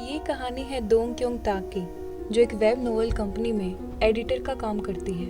ये कहानी है दोंग क्योंग ताक की, जो एक वेब नोवेल कंपनी में एडिटर का काम करती है।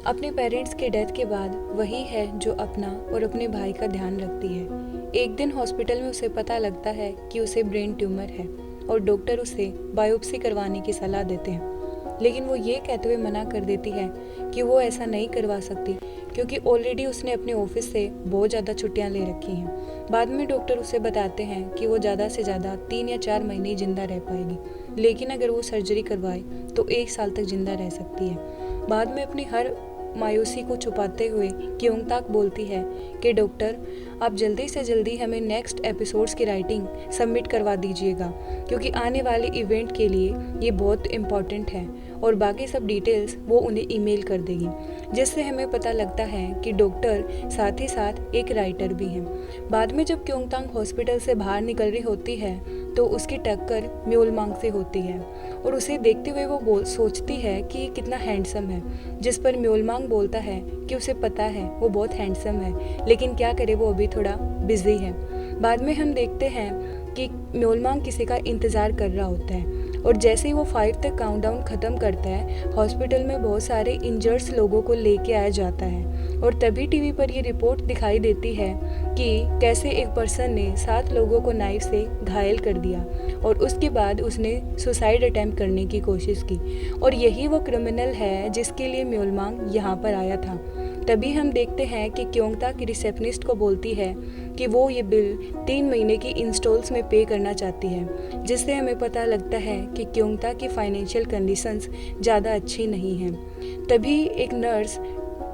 अपने पेरेंट्स के डेथ के बाद वही है जो अपना और अपने भाई का ध्यान रखती है। एक दिन हॉस्पिटल में उसे पता लगता है कि उसे ब्रेन ट्यूमर है और डॉक्टर उसे बायोप्सी करवाने की सलाह देते हैं, लेकिन वो ये कहते हुए मना कर देती है कि वो ऐसा नहीं करवा सकती क्योंकि ऑलरेडी उसने अपने ऑफिस से बहुत ज़्यादा छुट्टियां ले रखी हैं। बाद में डॉक्टर उसे बताते हैं कि वो ज़्यादा से ज़्यादा 3 या 4 महीने जिंदा रह पाएगी, लेकिन अगर वो सर्जरी करवाए तो 1 साल तक जिंदा रह सकती है। बाद में अपनी हर मायूसी को छुपाते हुए क्योंग ताक बोलती है कि डॉक्टर, आप जल्दी से जल्दी हमें नेक्स्ट एपिसोड्स की राइटिंग सबमिट करवा दीजिएगा क्योंकि आने वाले इवेंट के लिए ये बहुत इम्पॉर्टेंट है, और बाकी सब डिटेल्स वो उन्हें ईमेल कर देगी। जिससे हमें पता लगता है कि डॉक्टर साथ ही साथ एक राइटर भी हैं। बाद में जब क्योंग ताक हॉस्पिटल से बाहर निकल रही होती है तो उसकी टक्कर म्योलमांग से होती है और उसे देखते हुए वो सोचती है कि ये कितना हैंडसम है, जिस पर म्योलमांग बोलता है कि उसे पता है वो बहुत हैंडसम है, लेकिन क्या करे, वो अभी थोड़ा बिजी है। बाद में हम देखते हैं कि म्योलमांग किसी का इंतज़ार कर रहा होता है और जैसे ही वो 5 तक काउंटडाउन ख़त्म करता है, हॉस्पिटल में बहुत सारे इंजर्ड्स लोगों को लेके आया जाता है और तभी टीवी पर ये रिपोर्ट दिखाई देती है कि कैसे एक पर्सन ने 7 लोगों को नाइफ से घायल कर दिया और उसके बाद उसने सुसाइड अटेम्प्ट करने की कोशिश की, और यही वो क्रिमिनल है जिसके लिए म्योलमांग यहाँ पर आया था। तभी हम देखते हैं कि क्योंग ताक रिसेप्शनिस्ट को बोलती है कि वो ये बिल 3 महीने की इंस्टॉल्स में पे करना चाहती है, जिससे हमें पता लगता है कि क्योंग ताक की फाइनेंशियल कंडीशंस ज़्यादा अच्छी नहीं हैं। तभी एक नर्स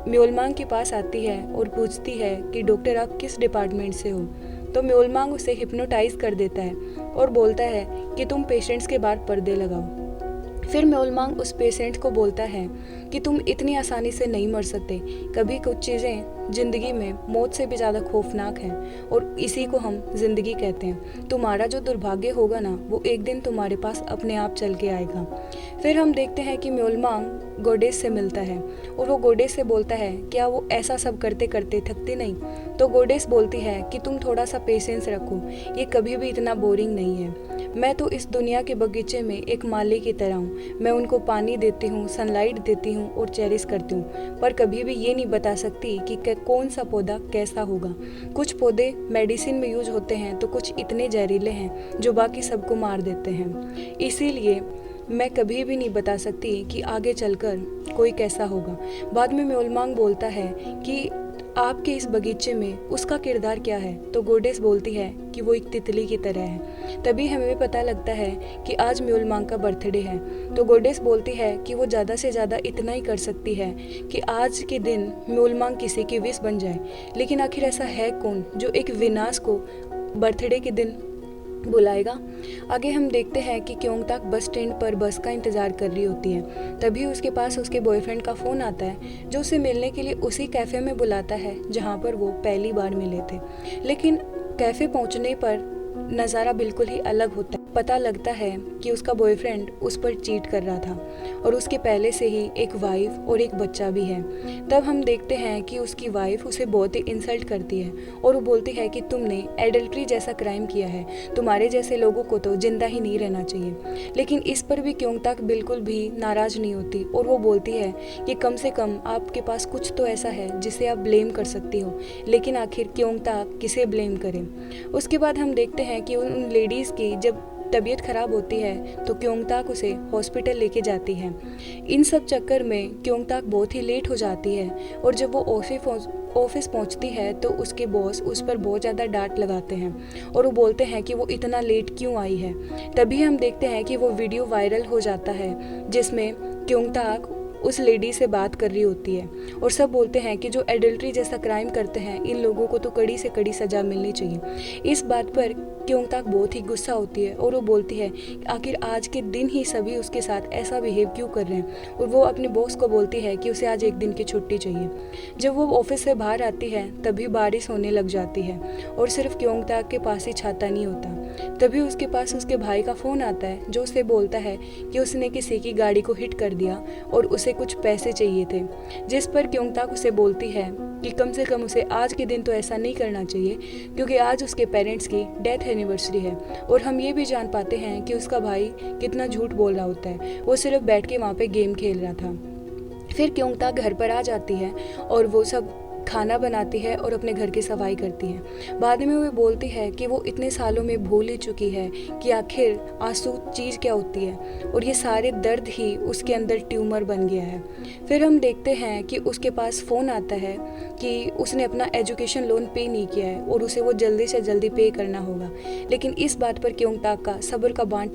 म्योलमांग के पास आती है और पूछती है कि डॉक्टर, आप किस डिपार्टमेंट से हो? तो म्योलमांग उसे हिप्नोटाइज कर देता है और बोलता है कि तुम पेशेंट्स के बाहर पर्दे लगाओ। फिर म्योलमांग उस पेशेंट को बोलता है कि तुम इतनी आसानी से नहीं मर सकते, कभी कुछ चीज़ें ज़िंदगी में मौत से भी ज़्यादा खौफनाक हैं और इसी को हम ज़िंदगी कहते हैं। तुम्हारा जो दुर्भाग्य होगा ना, वो एक दिन तुम्हारे पास अपने आप चल के आएगा। फिर हम देखते हैं कि म्योलमांग गोडेस से मिलता है और वो गोडेस से बोलता है क्या वो ऐसा सब करते करते थकती नहीं? तो गोडेस बोलती है कि तुम थोड़ा सा पेशेंस रखो, ये कभी भी इतना बोरिंग नहीं है। मैं तो इस दुनिया के बगीचे में एक माली की तरह हूँ, मैं उनको पानी देती हूँ, सनलाइट देती हूँ और चेरिश करती हूँ, पर कभी भी ये नहीं बता सकती कि कौन सा पौधा कैसा होगा। कुछ पौधे मेडिसिन में यूज होते हैं तो कुछ इतने जहरीले हैं जो बाकी सबको मार देते हैं, इसीलिए मैं कभी भी नहीं बता सकती कि आगे चलकर कोई कैसा होगा। बाद में म्योलमांग बोलता है कि आपके इस बगीचे में उसका किरदार क्या है? तो गोडेस बोलती है कि वो एक तितली की तरह है। तभी हमें पता लगता है कि आज म्योलमांग का बर्थडे है, तो गोडेस बोलती है कि वो ज़्यादा से ज़्यादा इतना ही कर सकती है कि आज के दिन म्योलमांग किसी की विश बन जाए। लेकिन आखिर ऐसा है कौन जो एक विनाश को बर्थडे के दिन बुलाएगा? आगे हम देखते हैं कि क्योंग ताक बस स्टैंड पर बस का इंतज़ार कर रही होती है। तभी उसके पास उसके बॉयफ्रेंड का फ़ोन आता है जो उसे मिलने के लिए उसी कैफ़े में बुलाता है जहां पर वो पहली बार मिले थे। लेकिन कैफ़े पहुंचने पर नज़ारा बिल्कुल ही अलग होता है। पता लगता है कि उसका बॉयफ्रेंड उस पर चीट कर रहा था और उसके पहले से ही एक वाइफ और एक बच्चा भी है। तब हम देखते हैं कि उसकी वाइफ उसे बहुत ही इंसल्ट करती है और वो बोलती है कि तुमने एडल्ट्री जैसा क्राइम किया है, तुम्हारे जैसे लोगों को तो जिंदा ही नहीं रहना चाहिए। लेकिन इस पर भी क्योंग ताक बिल्कुल भी नाराज़ नहीं होती और वो बोलती है कि कम से कम आपके पास कुछ तो ऐसा है जिसे आप ब्लेम कर सकती हो। लेकिन आखिर क्योंग ताक किसे ब्लेम करें? उसके बाद हम देखते हैं कि उन लेडीज़ की जब तबीयत खराब होती है तो क्योंग ताक उसे हॉस्पिटल लेके जाती है। इन सब चक्कर में क्योंग ताक बहुत ही लेट हो जाती है और जब वो ऑफिस पहुंचती है तो उसके बॉस उस पर बहुत ज़्यादा डांट लगाते हैं और वो बोलते हैं कि वो इतना लेट क्यों आई है। तभी हम देखते हैं कि वो वीडियो वायरल हो जाता है जिसमें क्योंग ताक उस लेडी से बात कर रही होती है और सब बोलते हैं कि जो एडल्ट्री जैसा क्राइम करते हैं इन लोगों को तो कड़ी से कड़ी सज़ा मिलनी चाहिए। इस बात पर क्योंग ताक बहुत ही गुस्सा होती है और वो बोलती है आखिर आज के दिन ही सभी उसके साथ ऐसा बिहेव क्यों कर रहे हैं, और वो अपने बॉस को बोलती है कि उसे आज एक दिन की छुट्टी चाहिए। जब वो ऑफिस से बाहर आती है तभी बारिश होने लग जाती है और सिर्फ क्योंग ताक के पास ही छाता नहीं होता। तभी उसके पास उसके भाई का फ़ोन आता है जो उसे बोलता है कि उसने किसी की गाड़ी को हिट कर दिया और उसे कुछ पैसे चाहिए थे, जिस पर क्योंगताक उसे बोलती है कि कम से कम उसे आज के दिन तो ऐसा नहीं करना चाहिए क्योंकि आज उसके पेरेंट्स की डेथ एनिवर्सरी है। और हम ये भी जान पाते हैं कि उसका भाई कितना झूठ बोल रहा होता है, वो सिर्फ बैठ के वहाँ पे गेम खेल रहा था। फिर क्योंगताक घर पर आ जाती है और वो सब खाना बनाती है और अपने घर की सफाई करती है। बाद में वो बोलती है कि वो इतने सालों में भूल ही चुकी है कि आखिर आंसू चीज़ क्या होती है और ये सारे दर्द ही उसके अंदर ट्यूमर बन गया है। फिर हम देखते हैं कि उसके पास फ़ोन आता है कि उसने अपना एजुकेशन लोन पे नहीं किया है और उसे वो जल्दी से जल्दी पे करना होगा। लेकिन इस बात पर क्योंगताक का सब्र का बांध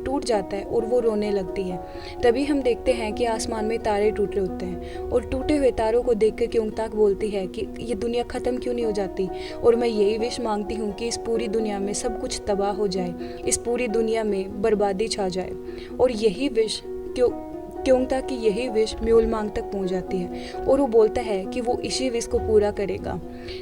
टूट जाता है और वो रोने लगती है। तभी हम देखते हैं कि आसमान में तारे टूट रहे होते हैं और टूटे हुए तारों को देखकर क्योंगताक बोलती है कि ये दुनिया ख़त्म क्यों नहीं हो जाती, और मैं यही विश मांगती हूँ कि इस पूरी दुनिया में सब कुछ तबाह हो जाए, इस पूरी दुनिया में बर्बादी छा जाए। और यही विश क्योंगताक की यही विश म्योलमांग तक पहुंच जाती है और वो बोलता है कि वो इसी विश को पूरा करेगा।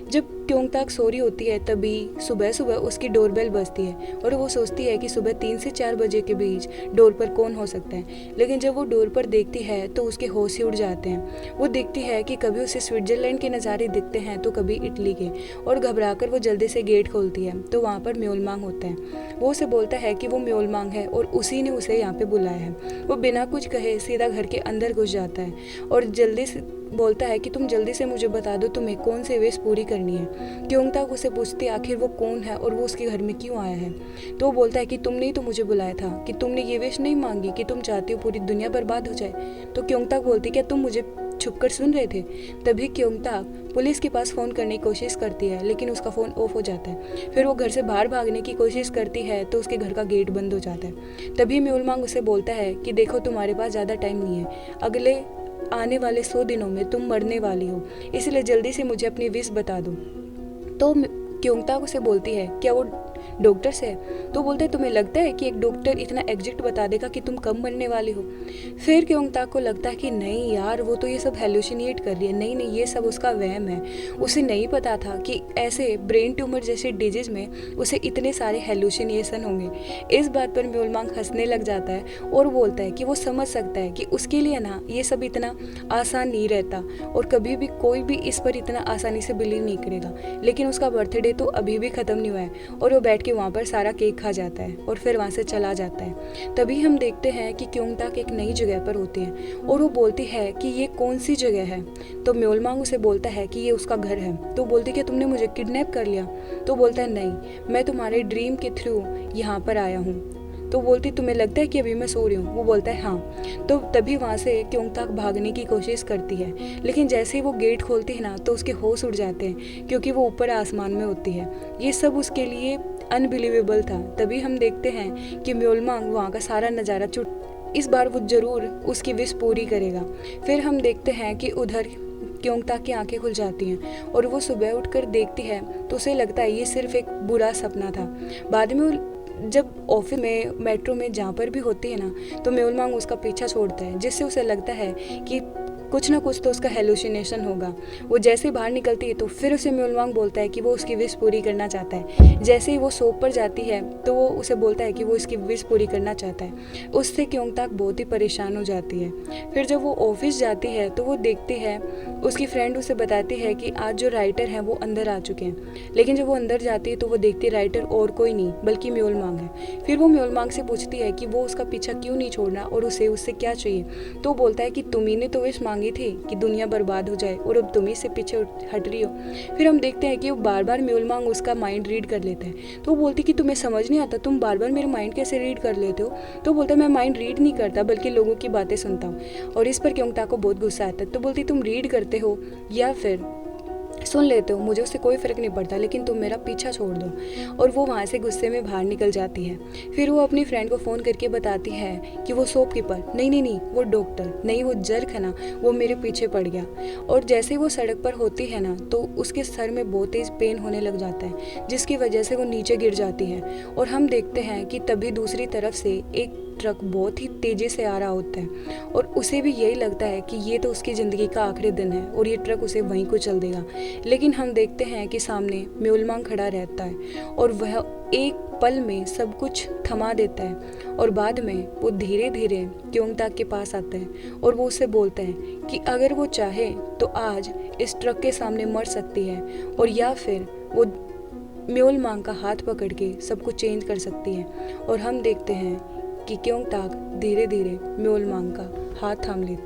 जब क्योंगताक सो रही होती है तभी सुबह सुबह उसकी डोरबेल बजती है और वो सोचती है कि सुबह 3 से 4 बजे के बीच डोर पर कौन हो सकता है। लेकिन जब वो डोर पर देखती है तो उसके होश ही उड़ जाते हैं। वो देखती है कि कभी उसे स्विट्जरलैंड के नज़ारे दिखते हैं तो कभी इटली के, और घबराकर वो जल्दी से गेट खोलती है तो वहाँ पर म्योलमांग होता है। वो उसे बोलता है कि वो म्योलमांग है और उसी ने उसे यहाँ पे बुलाया है। वो बिना कुछ कहे सीधा घर के अंदर घुस जाता है और जल्दी से बोलता है कि तुम जल्दी से मुझे बता दो तुम्हें कौन सी विश पूरी करनी है। क्योंगताक उसे पूछती आखिर वो कौन है और वो उसके घर में क्यों आया है। तो वो बोलता है कि तुमने ही तो मुझे बुलाया था, कि तुमने ये विश नहीं मांगी कि तुम चाहती हो पूरी दुनिया बर्बाद हो जाए। तो क्योंगताक बोलती क्या तुम मुझे छुपकर सुन रहे थे। तभी क्योंगताक पुलिस के पास फ़ोन करने की कोशिश करती है लेकिन उसका फ़ोन ऑफ हो जाता है। फिर वो घर से बाहर भागने की कोशिश करती है तो उसके घर का गेट बंद हो जाता है। तभी म्योलमांग उसे बोलता है कि देखो तुम्हारे पास ज़्यादा टाइम नहीं है, अगले आने वाले 100 दिनों में तुम मरने वाली हो, इसलिए जल्दी से मुझे अपनी विश बता दो। तो क्योंगताक उसे बोलती है क्या वो डॉक्टर से है। तो बोलते तुम्हें लगता है कि एक डॉक्टर इतना एग्जैक्ट बता देगा कि तुम कब मरने वाली हो। फिर क्योंगताक को लगता है कि नहीं यार वो तो ये सब हेलुसिनेट कर रही है, नहीं नहीं ये सब उसका वहम है। उसे नहीं पता था कि ऐसे ब्रेन ट्यूमर जैसे डिजीज में उसे इतने सारे हेलुसिनेशन होंगे। इस बात पर म्योलमांग हंसने लग जाता है और बोलता है कि वो समझ सकता है कि उसके लिए ना ये सब इतना आसान नहीं रहता और कभी भी कोई भी इस पर इतना आसानी से बिलीव नहीं करेगा। लेकिन उसका बर्थडे तो अभी भी ख़त्म नहीं हुआ है और वो बैठ के वहाँ पर सारा केक खा जाता है और फिर वहाँ से चला जाता है। तभी हम देखते हैं कि क्योंगताक एक नई जगह पर होती है और वो बोलती है कि ये कौन सी जगह है। तो म्योलमांग उसे बोलता है कि ये उसका घर है। तो बोलती कि तुमने मुझे किडनैप कर लिया। तो बोलता है नहीं, मैं तुम्हारे ड्रीम के थ्रू यहाँ पर आया हूँ। तो बोलती तुम्हें लगता है कि अभी मैं सो रही हूँ। वो बोलता है हाँ। तो तभी वहाँ से क्योंगताक भागने की कोशिश करती है लेकिन जैसे ही वो गेट खोलती है ना तो उसके होश उड़ जाते हैं क्योंकि वो ऊपर आसमान में होती है। ये सब उसके लिए अनबिलीवेबल था। तभी हम देखते हैं कि म्योलमांग वहाँ का सारा नज़ारा इस बार वो ज़रूर उसकी विश पूरी करेगा। फिर हम देखते हैं कि उधर क्योंगताक की आंखें खुल जाती हैं और वो सुबह उठकर देखती है तो उसे लगता है ये सिर्फ एक बुरा सपना था। बाद में जब ऑफिस में मेट्रो में जहाँ पर भी होती है ना तो म्योलमांग उसका पीछा छोड़ता है जिससे उसे लगता है कि कुछ ना कुछ तो उसका हेलुसिनेशन होगा। वो जैसे ही बाहर निकलती है तो फिर उसे म्योलमांग बोलता है कि वो उसकी विश पूरी करना चाहता है। जैसे ही वो सोप पर जाती है तो वो उसे बोलता है कि वो इसकी विश पूरी करना चाहता है। उससे क्योंगताक बहुत ही परेशान हो जाती है। फिर जब वो ऑफिस जाती है तो वो देखती है उसकी फ्रेंड उसे बताती है कि आज जो राइटर हैं वो अंदर आ चुके हैं। लेकिन जब वो अंदर जाती है तो वो देखती है राइटर और कोई नहीं बल्कि म्योलमांग है। फिर वो म्योलमांग से पूछती है कि वो उसका पीछा क्यों नहीं छोड़ना और उसे उससे क्या चाहिए। तो बोलता है कि तुम्ही ने तो विश मांगी थी कि दुनिया बर्बाद हो जाए और अब तुम ही से पीछे हट रही हो। फिर हम देखते हैं कि वो बार बार म्योलमांग उसका माइंड रीड कर लेता है। तो वो बोलती कि तुम्हें समझ नहीं आता, तुम बार बार मेरे माइंड कैसे रीड कर लेते हो। तो बोलता है मैं माइंड रीड नहीं करता बल्कि लोगों की बातें सुनता हूँ। और इस पर क्योंगताक को बहुत गुस्सा आता है। तो बोलती तुम रीड करते हो या फिर सुन लेते हो, मुझे उससे कोई फ़र्क नहीं पड़ता लेकिन तुम मेरा पीछा छोड़ दो। और वो वहाँ से गुस्से में बाहर निकल जाती है। फिर वो अपनी फ्रेंड को फ़ोन करके बताती है कि वो शॉपकीपर नहीं वो डॉक्टर नहीं, वो जर्क है ना, वो मेरे पीछे पड़ गया। और जैसे ही वो सड़क पर होती है ना तो उसके सर में बहुत तेज़ पेन होने लग जाता है जिसकी वजह से वो नीचे गिर जाती है। और हम देखते हैं कि तभी दूसरी तरफ से एक ट्रक बहुत ही तेज़ी से आ रहा होता है और उसे भी यही लगता है कि ये तो उसकी ज़िंदगी का आखिरी दिन है और ये ट्रक उसे वहीं को चल देगा। लेकिन हम देखते हैं कि सामने म्योलमांग खड़ा रहता है और वह एक पल में सब कुछ थमा देता है और बाद में वो धीरे धीरे क्योंगताक के पास आता है और वो उससे बोलता है कि अगर वो चाहे तो आज इस ट्रक के सामने मर सकती है और या फिर वो म्योल मांग का हाथ पकड़ के सब कुछ चेंज कर सकती है। और हम देखते हैं कि क्योंगताक धीरे धीरे म्योल मांग का हाथ थाम लेता है।